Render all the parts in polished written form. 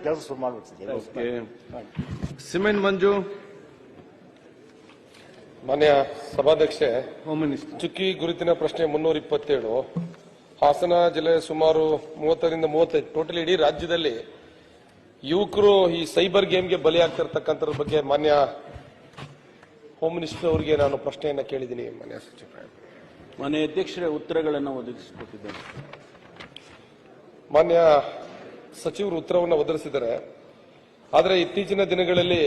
ಕೆಲಸ ಶುರು ಮಾಡ್ಬೇಕು. ಸಿಮೆಂಟ್ ಮಂಜು. ಮಾನ್ಯ ಸಭಾಧ್ಯಕ್ಷೆ, ಹೋಮ್ ಮಿನಿಸ್ಟರ್. ಚುಕ್ಕಿ ಗುರುತಿನ ಪ್ರಶ್ನೆ 327. ಹಾಸನ ಜಿಲ್ಲೆ ಸುಮಾರು 30ರಿಂದ 35 ಟೋಟಲ್ ಇಡೀ ರಾಜ್ಯದಲ್ಲಿ ಯುವಕರು ಈ ಸೈಬರ್ ಗೇಮ್ಗೆ ಬಲಿಯಾಗ್ತಿರ್ತಕ್ಕಂಥದ್ರ ಬಗ್ಗೆ ಮಾನ್ಯ ಹೋಮ್ ಮಿನಿಸ್ಟರ್ ಅವರಿಗೆ ನಾನು ಪ್ರಶ್ನೆಯನ್ನ ಕೇಳಿದ್ದೀನಿ. ಮಾನ್ಯ ಸಚಿವರೇ, ಮಾನ್ಯ ಅಧ್ಯಕ್ಷರೇ ಉತ್ತರಗಳನ್ನು ಒದಗಿಸಿಕೊಟ್ಟಿದ್ದೇನೆ. ಮಾನ್ಯ ಸಚಿವರು ಉತ್ತರವನ್ನು ಒದಗಿಸಿದ್ದಾರೆ. ಆದರೆ ಇತ್ತೀಚಿನ ದಿನಗಳಲ್ಲಿ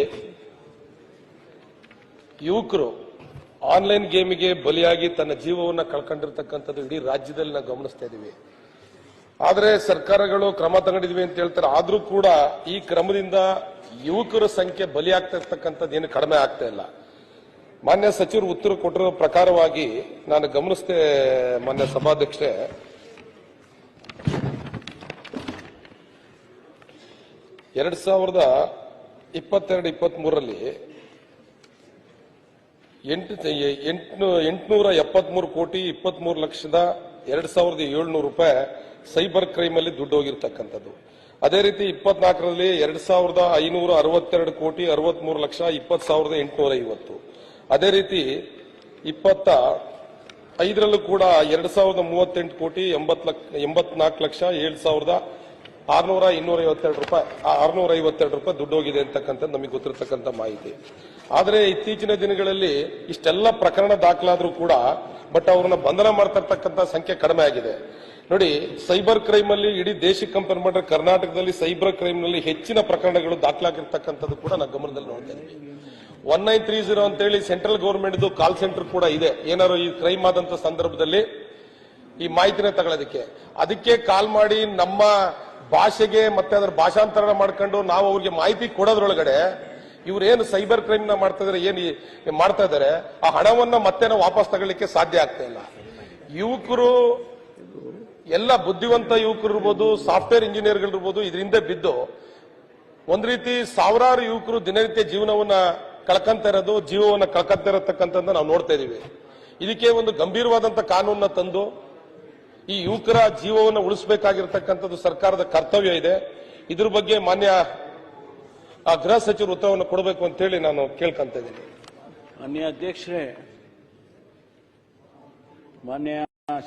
ಯುವಕರು ಆನ್ಲೈನ್ ಗೇಮಿಗೆ ಬಲಿಯಾಗಿ ತನ್ನ ಜೀವವನ್ನು ಕಳ್ಕೊಂಡಿರ್ತಕ್ಕಂಥದ್ದು ಇಡೀ ರಾಜ್ಯದಲ್ಲಿ ನಾವು ಗಮನಿಸ್ತಾ ಇದ್ದೀವಿ. ಆದರೆ ಸರ್ಕಾರಗಳು ಕ್ರಮ ತಗೊಂಡಿದ್ವಿ ಅಂತ ಹೇಳ್ತಾರೆ. ಆದ್ರೂ ಕೂಡ ಈ ಕ್ರಮದಿಂದ ಯುವಕರ ಸಂಖ್ಯೆ ಬಲಿಯಾಗ್ತಾ ಇರ್ತಕ್ಕಂಥದ್ದು ಏನು ಕಡಿಮೆ ಆಗ್ತಾ ಇಲ್ಲ. ಮಾನ್ಯ ಸಚಿವರು ಉತ್ತರ ಕೊಟ್ಟಿರೋ ಪ್ರಕಾರವಾಗಿ ನಾನು ಗಮನಿಸಿದೆ ಮಾನ್ಯ ಸಭಾಧ್ಯಕ್ಷೆ, 2022-23ರಲ್ಲಿ 873 ಕೋಟಿ 23 ಲಕ್ಷದ 2,700 ರೂಪಾಯಿ ಸೈಬರ್ ಕ್ರೈಮ್ ಅಲ್ಲಿ ದುಡ್ಡು ಹೋಗಿರ್ತಕ್ಕಂಥದ್ದು. ಅದೇ ರೀತಿ 24ರಲ್ಲಿ 2,562 ಕೋಟಿ 63 ಲಕ್ಷ 20,850. ಅದೇ ರೀತಿ 25ರಲ್ಲೂ ಕೂಡ 2,038 ಕೋಟಿ 84 ಲಕ್ಷ 7,652 ರೂಪಾಯಿ 652 ರೂಪಾಯಿ ದುಡ್ಡು ಹೋಗಿದೆ ಅಂತಕ್ಕಂಥದ್ದು ನಮಗೆ ಗೊತ್ತಿರತಕ್ಕಂಥ ಮಾಹಿತಿ. ಆದರೆ ಇತ್ತೀಚಿನ ದಿನಗಳಲ್ಲಿ ಇಷ್ಟೆಲ್ಲ ಪ್ರಕರಣ ದಾಖಲಾದ್ರೂ ಕೂಡ ಬಟ್ ಅವ್ರನ್ನ ಬಂಧನ ಮಾಡ್ತಿರ್ತಕ್ಕಂಥ ಸಂಖ್ಯೆ ಕಡಿಮೆ ಆಗಿದೆ. ನೋಡಿ, ಸೈಬರ್ ಕ್ರೈಮ್ ಅಲ್ಲಿ ಇಡೀ ದೇಶಕ್ಕೆ ಕಂಪೇರ್ ಮಾಡಿದ್ರೆ ಕರ್ನಾಟಕದಲ್ಲಿ ಸೈಬರ್ ಕ್ರೈಮ್ ನಲ್ಲಿ ಹೆಚ್ಚಿನ ಪ್ರಕರಣಗಳು ದಾಖಲಾಗಿರ್ತಕ್ಕಂಥದ್ದು ಕೂಡ ನಾವು ಗಮನದಲ್ಲಿ ನೋಡ್ತಾ ಇದ್ದೀವಿ. 1930 ಅಂತೇಳಿ ಸೆಂಟ್ರಲ್ ಗವರ್ಮೆಂಟ್ ಕಾಲ್ ಸೆಂಟರ್ ಕೂಡ ಇದೆ. ಏನಾದ್ರು ಈ ಕ್ರೈಮ್ ಆದಂತ ಸಂದರ್ಭದಲ್ಲಿ ಈ ಮಾಹಿತಿನ ತಗೊಳ್ಳೋದಕ್ಕೆ ಅದಕ್ಕೆ ಕಾಲ್ ಮಾಡಿ ನಮ್ಮ ಭಾಷೆಗೆ ಮತ್ತೆ ಅದರ ಭಾಷಾಂತರ ಮಾಡ್ಕೊಂಡು ನಾವು ಅವ್ರಿಗೆ ಮಾಹಿತಿ ಕೊಡೋದ್ರೊಳಗಡೆ ಇವ್ರೇನು ಸೈಬರ್ ಕ್ರೈಮ್ ನ ಮಾಡ್ತಾ ಇದಾರೆ, ಏನು ಮಾಡ್ತಾ ಇದಾರೆ, ಆ ಹಣವನ್ನ ಮತ್ತೆ ನಾವು ವಾಪಸ್ ತಗೊಳ್ಳಿಕ್ಕೆ ಸಾಧ್ಯ ಆಗ್ತಾ ಇಲ್ಲ. ಯುವಕರು ಎಲ್ಲ ಬುದ್ಧಿವಂತ ಯುವಕರು ಇರ್ಬೋದು, ಸಾಫ್ಟ್ವೇರ್ ಇಂಜಿನಿಯರ್ಗಳು ಇರ್ಬೋದು, ಇದರಿಂದ ಬಿದ್ದು ಒಂದ್ ರೀತಿ ಸಾವಿರಾರು ಯುವಕರು ದಿನನಿತ್ಯ ಜೀವನವನ್ನ ಕಳ್ಕೊಂತ ಇರೋದು, ಜೀವವನ್ನ ಕಳ್ಕೊಂತ ಇರತಕ್ಕಂಥದ್ದನ್ನ ನಾವು ನೋಡ್ತಾ ಇದೀವಿ. ಇದಕ್ಕೆ ಒಂದು ಗಂಭೀರವಾದಂತ ಕಾನೂನನ್ನ ತಂದು ಈ ಯುವಕರ ಜೀವವನ್ನು ಉಳಿಸಬೇಕಾಗಿರ್ತಕ್ಕಂಥದ್ದು ಸರ್ಕಾರದ ಕರ್ತವ್ಯ ಇದೆ. ಇದ್ರ ಬಗ್ಗೆ ಮಾನ್ಯ ಗೃಹ ಸಚಿವರು ಉತ್ತರವನ್ನು ಕೊಡಬೇಕು ಅಂತ ಹೇಳಿ ನಾನು ಕೇಳ್ಕೊಂತ ಇದ್ದೀನಿ. ಮಾನ್ಯ ಅಧ್ಯಕ್ಷರೇ, ಮಾನ್ಯ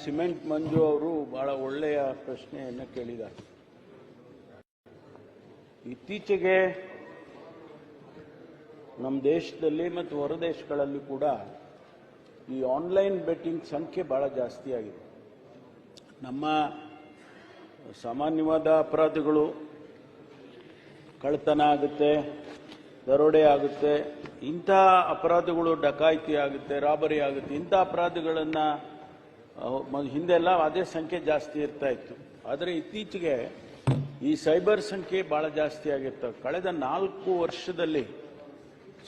ಸಿಮೆಂಟ್ ಮಂಜು ಅವರು ಬಹಳ ಒಳ್ಳೆಯ ಪ್ರಶ್ನೆಯನ್ನು ಕೇಳಿದ್ದಾರೆ. ಇತ್ತೀಚೆಗೆ ನಮ್ಮ ದೇಶದಲ್ಲಿ ಮತ್ತು ಹೊರ ದೇಶಗಳಲ್ಲಿ ಕೂಡ ಈ ಆನ್ಲೈನ್ ಬೆಟ್ಟಿಂಗ್ ಸಂಖ್ಯೆ ಬಹಳ ಜಾಸ್ತಿ ಆಗಿದೆ. ನಮ್ಮ ಸಾಮಾನ್ಯವಾದ ಅಪರಾಧಗಳು, ಕಳ್ಳತನ ಆಗುತ್ತೆ, ದರೋಡೆ ಆಗುತ್ತೆ, ಇಂಥ ಅಪರಾಧಗಳು, ಡಕಾಯಿತಿ ಆಗುತ್ತೆ, ರಾಬರಿ ಆಗುತ್ತೆ, ಇಂಥ ಅಪರಾಧಗಳನ್ನು ಹಿಂದೆಲ್ಲ ಅದೇ ಸಂಖ್ಯೆ ಜಾಸ್ತಿ ಇರ್ತಾ ಇತ್ತು. ಆದರೆ ಇತ್ತೀಚೆಗೆ ಈ ಸೈಬರ್ ಸಂಖ್ಯೆ ಬಹಳ ಜಾಸ್ತಿ ಆಗಿರ್ತವೆ. ಕಳೆದ 4 ವರ್ಷದಲ್ಲಿ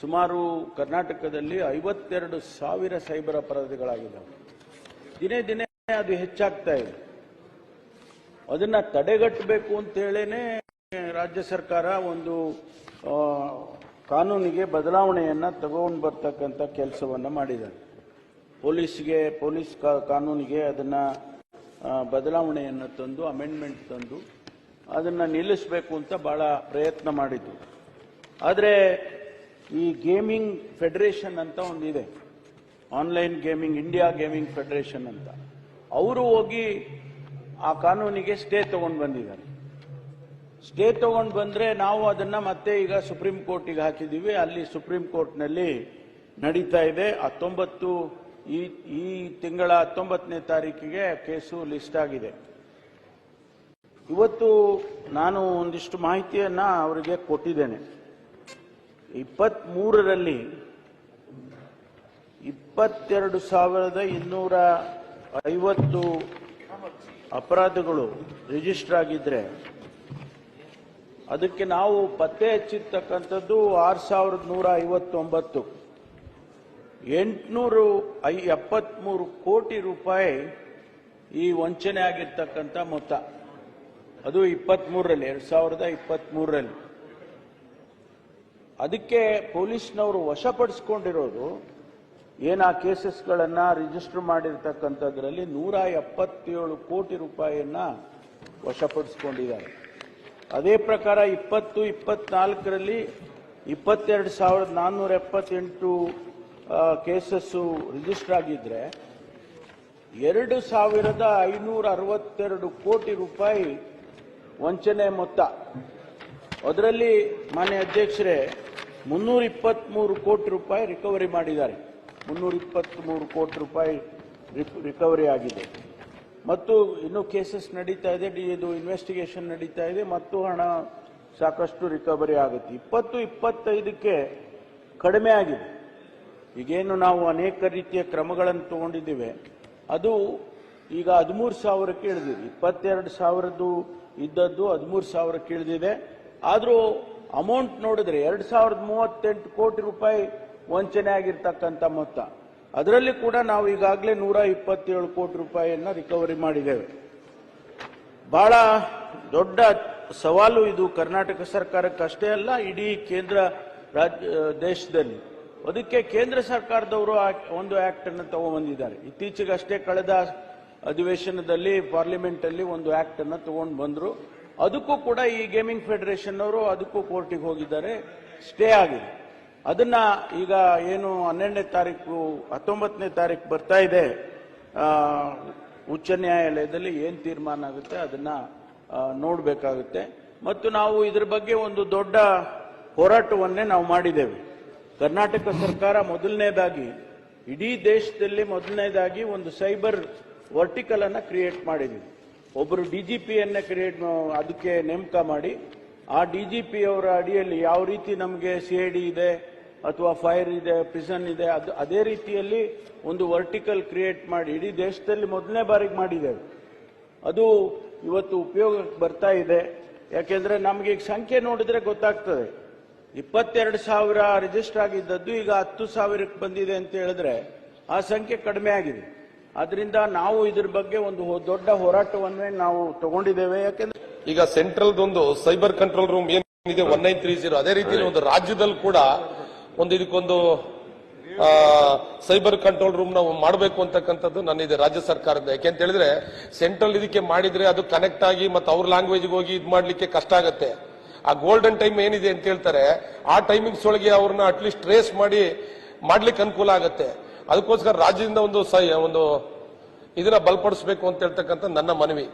ಸುಮಾರು ಕರ್ನಾಟಕದಲ್ಲಿ 52,000 ಸೈಬರ್ ಅಪರಾಧಗಳಾಗಿದ್ದಾವೆ. ದಿನೇ ದಿನೇ ಅದು ಹೆಚ್ಚಾಗ್ತಾ ಇದೆ. ಅದನ್ನ ತಡೆಗಟ್ಟಬೇಕು ಅಂತೇಳೇನೆ ರಾಜ್ಯ ಸರ್ಕಾರ ಒಂದು ಕಾನೂನಿಗೆ ಬದಲಾವಣೆಯನ್ನ ತಗೊಂಡು ಬರ್ತಕ್ಕಂಥ ಕೆಲಸವನ್ನ ಮಾಡಿದ್ದಾರೆ. ಪೊಲೀಸ್ ಕಾನೂನಿಗೆ ಅದನ್ನ ಬದಲಾವಣೆಯನ್ನು ತಂದು, ಅಮೆಂಡ್ಮೆಂಟ್ ತಂದು ಅದನ್ನ ನಿಲ್ಲಿಸಬೇಕು ಅಂತ ಬಹಳ ಪ್ರಯತ್ನ ಮಾಡಿದ್ದು. ಆದರೆ ಈ ಗೇಮಿಂಗ್ ಫೆಡರೇಷನ್ ಅಂತ ಒಂದಿದೆ, online gaming, India gaming federation ಅಂತ, ಅವರು ಹೋಗಿ ಆ ಕಾನೂನಿಗೆ ಸ್ಟೇ ತಗೊಂಡು ಬಂದಿದ್ದಾರೆ. ಸ್ಟೇ ತಗೊಂಡು ಬಂದ್ರೆ ನಾವು ಅದನ್ನ ಮತ್ತೆ ಈಗ ಸುಪ್ರೀಂ ಕೋರ್ಟಿಗೆ ಹಾಕಿದ್ದೀವಿ. ಅಲ್ಲಿ ಸುಪ್ರೀಂ ಕೋರ್ಟ್ನಲ್ಲಿ ನಡೀತಾ ಇದೆ. ಈ ತಿಂಗಳ 19ನೇ ತಾರೀಕಿಗೆ ಕೇಸು ಲಿಸ್ಟ್ ಆಗಿದೆ. ಇವತ್ತು ನಾನು ಒಂದಿಷ್ಟು ಮಾಹಿತಿಯನ್ನ ಅವರಿಗೆ ಕೊಟ್ಟಿದ್ದೇನೆ. 23ರಲ್ಲಿ 22,250 ಅಪರಾಧಗಳು ರಿಜಿಸ್ಟರ್ ಆಗಿದ್ರೆ ಅದಕ್ಕೆ ನಾವು ಪತ್ತೆ ಹಚ್ಚಿರ್ತಕ್ಕಂಥದ್ದು 6,159. 873 ಕೋಟಿ ರೂಪಾಯಿ ಈ ವಂಚನೆ ಆಗಿರ್ತಕ್ಕಂಥ ಮೊತ್ತ. ಅದು 2023ರಲ್ಲಿ. ಅದಕ್ಕೆ ಪೊಲೀಸ್ನವರು ವಶಪಡಿಸಿಕೊಂಡಿರೋದು ಆ ಕೇಸಸ್ಗಳನ್ನ ರಿಜಿಸ್ಟರ್ ಮಾಡಿರ್ತಕ್ಕಂಥದ್ರಲ್ಲಿ 177 ಕೋಟಿ ರೂಪಾಯಿಯನ್ನ ವಶಪಡಿಸಿಕೊಂಡಿದ್ದಾರೆ. ಅದೇ ಪ್ರಕಾರ 20-24ರಲ್ಲಿ 22,478 ಕೇಸಸ್ಸು ರಿಜಿಸ್ಟರ್ ಆಗಿದ್ರೆ 2,562 ಕೋಟಿ ರೂಪಾಯಿ ವಂಚನೆ ಮೊತ್ತ. ಅದರಲ್ಲಿ ಮಾನ್ಯ ಅಧ್ಯಕ್ಷರೇ 323 ಕೋಟಿ ರೂಪಾಯಿ ರಿಕವರಿ ಮಾಡಿದ್ದಾರೆ. 323 ಕೋಟಿ ರೂಪಾಯಿ ರಿಕವರಿ ಆಗಿದೆ. ಮತ್ತು ಇನ್ನೂ ಕೇಸಸ್ ನಡೀತಾ ಇದೆ, ಇದು ಇನ್ವೆಸ್ಟಿಗೇಷನ್ ನಡೀತಾ ಇದೆ, ಮತ್ತು ಹಣ ಸಾಕಷ್ಟು ರಿಕವರಿ ಆಗುತ್ತೆ. 20-25ಕ್ಕೆ ಕಡಿಮೆ ಆಗಿದೆ. ಈಗೇನು ನಾವು ಅನೇಕ ರೀತಿಯ ಕ್ರಮಗಳನ್ನು ತಗೊಂಡಿದ್ದೇವೆ, ಅದು ಈಗ 13,000ಕ್ಕೆ ಇಳಿದಿದೆ. 22,000 ಇದ್ದದ್ದು 13,000ಕ್ಕೆ ಇಳಿದಿದೆ. ಆದರೂ ಅಮೌಂಟ್ ನೋಡಿದ್ರೆ 2,038 ಕೋಟಿ ರೂಪಾಯಿ ವಂಚನೆ ಆಗಿರ್ತಕ್ಕಂಥ ಮೊತ್ತ. ಅದರಲ್ಲಿ ಕೂಡ ನಾವು ಈಗಾಗಲೇ 127 ಕೋಟಿ ರೂಪಾಯಿಯನ್ನ ರಿಕವರಿ ಮಾಡಿದ್ದೇವೆ. ಬಹಳ ದೊಡ್ಡ ಸವಾಲು ಇದು ಕರ್ನಾಟಕ ಸರ್ಕಾರಕ್ಕಷ್ಟೇ ಅಲ್ಲ, ಇಡೀ ಕೇಂದ್ರ ದೇಶದಲ್ಲಿ. ಅದಕ್ಕೆ ಕೇಂದ್ರ ಸರ್ಕಾರದವರು ಒಂದು ಆಕ್ಟ್ ಅನ್ನು ತಗೊಂಡ್ಬಂದಿದ್ದಾರೆ. ಇತ್ತೀಚೆಗಷ್ಟೇ ಕಳೆದ ಅಧಿವೇಶನದಲ್ಲಿ ಪಾರ್ಲಿಮೆಂಟ್ ಅಲ್ಲಿ ಒಂದು ಆಕ್ಟ್ ಅನ್ನು ತಗೊಂಡು ಬಂದ್ರು. ಅದಕ್ಕೂ ಕೂಡ ಈ ಗೇಮಿಂಗ್ ಫೆಡರೇಷನ್ ಅವರು ಅದಕ್ಕೂ ಕೋರ್ಟಿಗೆ ಹೋಗಿದ್ದಾರೆ, ಸ್ಟೇ ಆಗಿದೆ. ಅದನ್ನ ಈಗ ಏನು 12ನೇ ತಾರೀಕು 19ನೇ ತಾರೀಕು ಬರ್ತಾ ಇದೆ, ಉಚ್ಚ ನ್ಯಾಯಾಲಯದಲ್ಲಿ ಏನ್ ತೀರ್ಮಾನ ಆಗುತ್ತೆ ಅದನ್ನ ನೋಡಬೇಕಾಗುತ್ತೆ. ಮತ್ತು ನಾವು ಇದ್ರ ಬಗ್ಗೆ ಒಂದು ದೊಡ್ಡ ಹೋರಾಟವನ್ನೇ ನಾವು ಮಾಡಿದ್ದೇವೆ. ಕರ್ನಾಟಕ ಸರ್ಕಾರ ಮೊದಲನೇದಾಗಿ ಇಡೀ ದೇಶದಲ್ಲಿ ಮೊದಲನೇದಾಗಿ ಒಂದು ಸೈಬರ್ ವರ್ಟಿಕಲ್ ಅನ್ನ ಕ್ರಿಯೇಟ್ ಮಾಡಿದ್ದೀವಿ. ಒಬ್ಬರು ಡಿಜಿಪಿಯನ್ನ ಅದಕ್ಕೆ ನೇಮಕ ಮಾಡಿ, ಆ ಡಿಜಿಪಿ ಅವರ ಅಡಿಯಲ್ಲಿ ಯಾವ ರೀತಿ ನಮಗೆ ಸಿಐಡಿ ಇದೆ ಅಥವಾ ಫೈರ್ ಇದೆ, ಪ್ರಿಸನ್ ಇದೆ, ಅದೇ ರೀತಿಯಲ್ಲಿ ಒಂದು ವರ್ಟಿಕಲ್ ಕ್ರಿಯೇಟ್ ಮಾಡಿ ಇಡೀ ದೇಶದಲ್ಲಿ ಮೊದಲನೇ ಬಾರಿಗೆ ಮಾಡಿದ್ದೇವೆ. ಅದು ಇವತ್ತು ಉಪಯೋಗಕ್ಕೆ ಬರ್ತಾ ಇದೆ. ಯಾಕೆಂದ್ರೆ ನಮಗೆ ಈಗ ಸಂಖ್ಯೆ ನೋಡಿದ್ರೆ ಗೊತ್ತಾಗ್ತದೆ. 22,000 ರಿಜಿಸ್ಟರ್ ಆಗಿದ್ದದ್ದು ಈಗ 10,000ಕ್ಕೆ ಬಂದಿದೆ ಅಂತ ಹೇಳಿದ್ರೆ ಆ ಸಂಖ್ಯೆ ಕಡಿಮೆ ಆಗಿದೆ. ಆದ್ರಿಂದ ನಾವು ಇದ್ರ ಬಗ್ಗೆ ಒಂದು ದೊಡ್ಡ ಹೋರಾಟವನ್ನೇ ನಾವು ತಗೊಂಡಿದ್ದೇವೆ. ಯಾಕೆಂದ್ರೆ ಈಗ ಸೆಂಟ್ರಲ್ದೊಂದು ಸೈಬರ್ ಕಂಟ್ರೋಲ್ ರೂಮ್ ಏನಿದೆ 1930, ಅದೇ ರೀತಿ ಒಂದು ರಾಜ್ಯದಲ್ಲಿ ಕೂಡ ಇದಕ್ಕೊಂದು ಸೈಬರ್ ಕಂಟ್ರೋಲ್ ರೂಮ್ ನಾವು ಮಾಡಬೇಕು ಅಂತಕ್ಕಂಥದ್ದು ನನ್ನಿದೆ ರಾಜ್ಯ ಸರ್ಕಾರದ. ಯಾಕೆಂತ ಹೇಳಿದ್ರೆ ಸೆಂಟ್ರಲ್ ಇದಕ್ಕೆ ಮಾಡಿದ್ರೆ ಅದು ಕನೆಕ್ಟ್ ಆಗಿ ಮತ್ತೆ ಅವ್ರ ಲ್ಯಾಂಗ್ವೇಜ್ಗೆ ಹೋಗಿ ಇದು ಮಾಡ್ಲಿಕ್ಕೆ ಕಷ್ಟ ಆಗತ್ತೆ. ಆ ಗೋಲ್ಡನ್ ಟೈಮ್ ಏನಿದೆ ಅಂತ ಹೇಳ್ತಾರೆ, ಆ ಟೈಮಿಂಗ್ಸ್ ಒಳಗೆ ಅವ್ರನ್ನ ಅಟ್ಲೀಸ್ಟ್ ಟ್ರೇಸ್ ಮಾಡ್ಲಿಕ್ಕೆ ಅನುಕೂಲ ಆಗತ್ತೆ. ಅದಕ್ಕೋಸ್ಕರ ರಾಜ್ಯದಿಂದ ಒಂದು ಇದನ್ನ ಬಲಪಡಿಸಬೇಕು ಅಂತ ಹೇಳ್ತಕ್ಕಂಥ ನನ್ನ ಮನವಿ.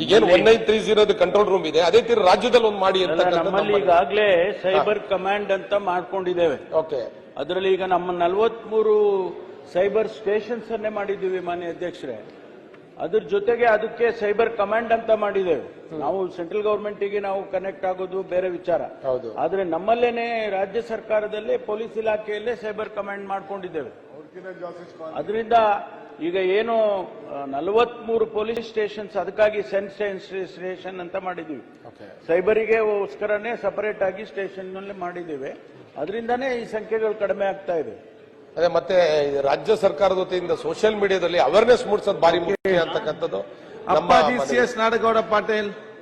ಈಗೇನು 1930 ಕಂಟ್ರೋಲ್ ರೂಮ್ ಇದೆ, ಅದೇ ತೀರ ರಾಜ್ಯದಲ್ಲಿ ಒಂದು ಮಾಡಿ ಅಂತ ನಮ್ಮಲ್ಲಿ ಈಗಾಗಲೇ ಸೈಬರ್ ಕಮಾಂಡ್ ಅಂತ ಮಾಡ್ಕೊಂಡಿದ್ದೇವೆ. ಓಕೆ, ಅದರಲ್ಲಿ ಈಗ ನಮ್ಮ 43 ಸೈಬರ್ ಸ್ಟೇಷನ್ಸ್ ಅನ್ನೇ ಮಾಡಿದ್ದೀವಿ ಮಾನ್ಯ ಅಧ್ಯಕ್ಷರೇ. ಅದ್ರ ಜೊತೆಗೆ ಅದಕ್ಕೆ ಸೈಬರ್ ಕಮಾಂಡ್ ಅಂತ ಮಾಡಿದ್ದೇವೆ. ನಾವು ಸೆಂಟ್ರಲ್ ಗವರ್ಮೆಂಟ್ಗೆ ನಾವು ಕನೆಕ್ಟ್ ಆಗೋದು ಬೇರೆ ವಿಚಾರ. ಆದ್ರೆ ನಮ್ಮಲ್ಲೇನೆ ರಾಜ್ಯ ಸರ್ಕಾರದಲ್ಲೇ ಪೊಲೀಸ್ ಇಲಾಖೆಯಲ್ಲೇ ಸೈಬರ್ ಕಮಾಂಡ್ ಮಾಡ್ಕೊಂಡಿದ್ದೇವೆ. ಅದರಿಂದ ಈಗ ಏನು 43 ಪೊಲೀಸ್ ಸ್ಟೇಷನ್ಸ್, ಅದಕ್ಕಾಗಿ ಸ್ಟೇಷನ್ ಅಂತ ಮಾಡಿದೀವಿ. ಸೈಬರಿಗೆ ಗೋಸ್ಕರನೇ ಸಪರೇಟ್ ಆಗಿ ಸ್ಟೇಷನ್ ನಲ್ಲಿ ಮಾಡಿದ್ದೇವೆ. ಅದರಿಂದಾನೇ ಈ ಸಂಖ್ಯೆಗಳು ಕಡಿಮೆ ಆಗ್ತಾ ಇದೆ. ಅದೇ ಮತ್ತೆ ರಾಜ್ಯ ಸರ್ಕಾರದ ವತಿಯಿಂದ ಸೋಷಿಯಲ್ ಮೀಡಿಯಾದಲ್ಲಿ ಅವೇರ್ನೆಸ್ ಮೂಡಿಸೋದು ಬಾರಿ ಮುಖ್ಯ ಅಂತಕ್ಕಂಥದ್ದು. ಅಪ್ಪಾಜಿ ಸಿ ಎಸ್ ನಾಡಗೌಡ ಪಾಟೀಲ್.